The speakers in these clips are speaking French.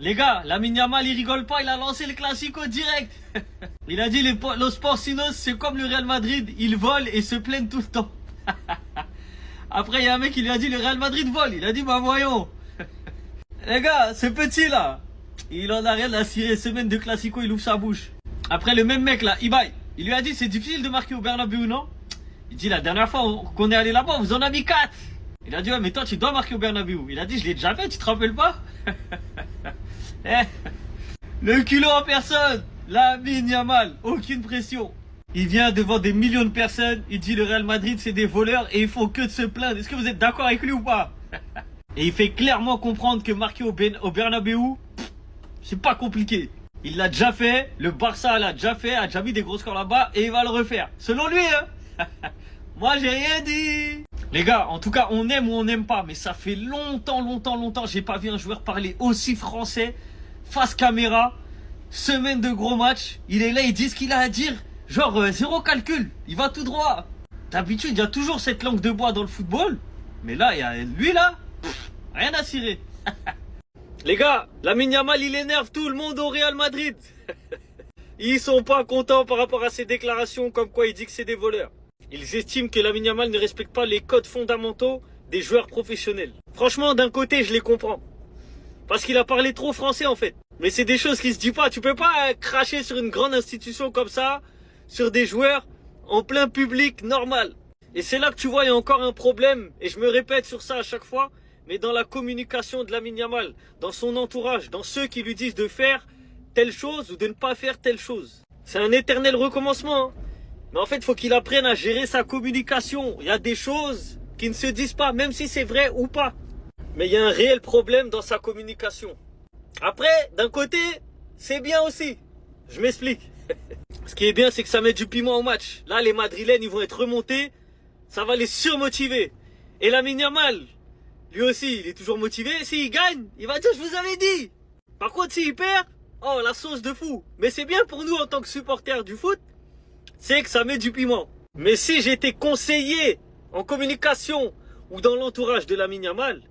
Les gars, Lamine Yamal, il rigole pas, il a lancé le Classico direct. Il a dit, los Sporcinos, c'est comme le Real Madrid, ils volent et se plaignent tout le temps. Après, il y a un mec qui lui a dit, le Real Madrid vole. Il a dit, bah voyons. Les gars, ce petit là, il en a rien à cirer. Semaine de Classico, il ouvre sa bouche. Après, le même mec là, Ibai, il lui a dit, c'est difficile de marquer au Bernabéu, non? Il dit, la dernière fois qu'on est allé là-bas, vous en avez 4. Il a dit, ouais, mais toi, tu dois marquer au Bernabéu. Il a dit, je l'ai déjà fait, tu te rappelles pas? Le culot en personne, Lamine Yamal, aucune pression. Il vient devant des millions de personnes, il dit le Real Madrid c'est des voleurs et il faut que de se plaindre. Est-ce que vous êtes d'accord avec lui ou pas? Et il fait clairement comprendre que marquer au Bernabéu, c'est pas compliqué. Il l'a déjà fait, le Barça l'a déjà fait, a déjà mis des gros scores là-bas et il va le refaire. Selon lui, hein. Moi j'ai rien dit. Les gars, en tout cas, on aime ou on n'aime pas, mais ça fait longtemps, j'ai pas vu un joueur parler aussi français, face caméra, semaine de gros match. Il est là, il dit ce qu'il a à dire, genre zéro calcul, il va tout droit. D'habitude, il y a toujours cette langue de bois dans le football, mais là, il y a lui là, rien à cirer. Les gars, Lamine Yamal, il énerve tout le monde au Real Madrid. Ils sont pas contents par rapport à ses déclarations comme quoi il dit que c'est des voleurs. Ils estiment que Lamine Yamal ne respecte pas les codes fondamentaux des joueurs professionnels. Franchement, d'un côté, je les comprends. Parce qu'il a parlé trop français en fait. Mais c'est des choses qui se disent pas. Tu peux pas cracher sur une grande institution comme ça, sur des joueurs en plein public normal. Et c'est là que tu vois, il y a encore un problème. Et je me répète sur ça à chaque fois. Mais dans la communication de Lamine Yamal, dans son entourage, dans ceux qui lui disent de faire telle chose ou de ne pas faire telle chose. C'est un éternel recommencement. Hein. Mais en fait, il faut qu'il apprenne à gérer sa communication. Il y a des choses qui ne se disent pas, même si c'est vrai ou pas. Mais il y a un réel problème dans sa communication. Après, d'un côté, c'est bien aussi. Je m'explique. Ce qui est bien, c'est que ça met du piment au match. Là, les Madrilènes, ils vont être remontés. Ça va les surmotiver. Et Lamine Yamal, lui aussi, il est toujours motivé. S'il gagne, il va dire, je vous avais dit. Par contre, s'il perd, oh, la sauce de fou. Mais c'est bien pour nous en tant que supporters du foot. C'est que ça met du piment. Mais si j'étais conseiller en communication ou dans l'entourage de Lamine Yamal,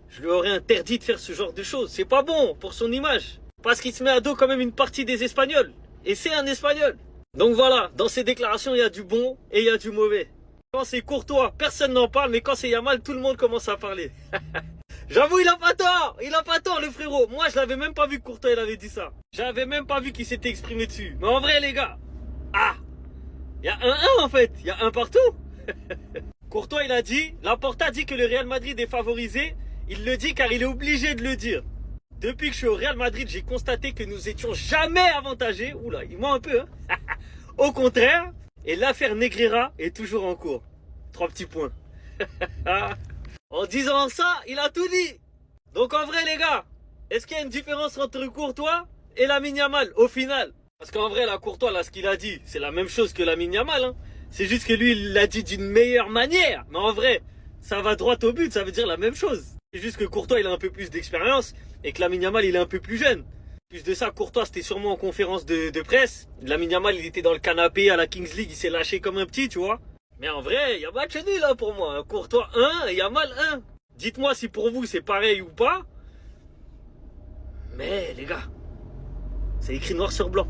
je lui aurais interdit de faire ce genre de choses. C'est pas bon pour son image. Parce qu'il se met à dos quand même une partie des Espagnols. Et c'est un Espagnol. Donc voilà, dans ces déclarations, il y a du bon et il y a du mauvais. Quand c'est Courtois, personne n'en parle. Mais quand c'est Yamal, tout le monde commence à parler. J'avoue, il a pas tort. Il a pas tort, le frérot. Moi, je l'avais même pas vu que Courtois, il avait dit ça. J'avais même pas vu qu'il s'était exprimé dessus. Mais en vrai, les gars, il y a 1-1 en fait. Il y a un partout. Courtois, il a dit, Laporta dit que le Real Madrid est favorisé. Il le dit car il est obligé de le dire. Depuis que je suis au Real Madrid, j'ai constaté que nous étions jamais avantagés. Oula, il ment un peu, hein. Au contraire, et l'affaire Negreira est toujours en cours. 3 petits points. En disant ça, il a tout dit. Donc en vrai, les gars, est-ce qu'il y a une différence entre Courtois et Lamine Yamal au final? Parce qu'en vrai, là, Courtois, là, ce qu'il a dit, c'est la même chose que Lamine Yamal, hein. C'est juste que lui, il l'a dit d'une meilleure manière. Mais en vrai, ça va droit au but, ça veut dire la même chose. C'est juste que Courtois, il a un peu plus d'expérience et que Lamine Yamal, il est un peu plus jeune. Plus de ça, Courtois, c'était sûrement en conférence de presse. Lamine Yamal, il était dans le canapé à la Kings League, il s'est lâché comme un petit, tu vois. Mais en vrai, il y a match nul là pour moi. Courtois 1 et Yamal 1. Dites-moi si pour vous c'est pareil ou pas. Mais les gars, c'est écrit noir sur blanc.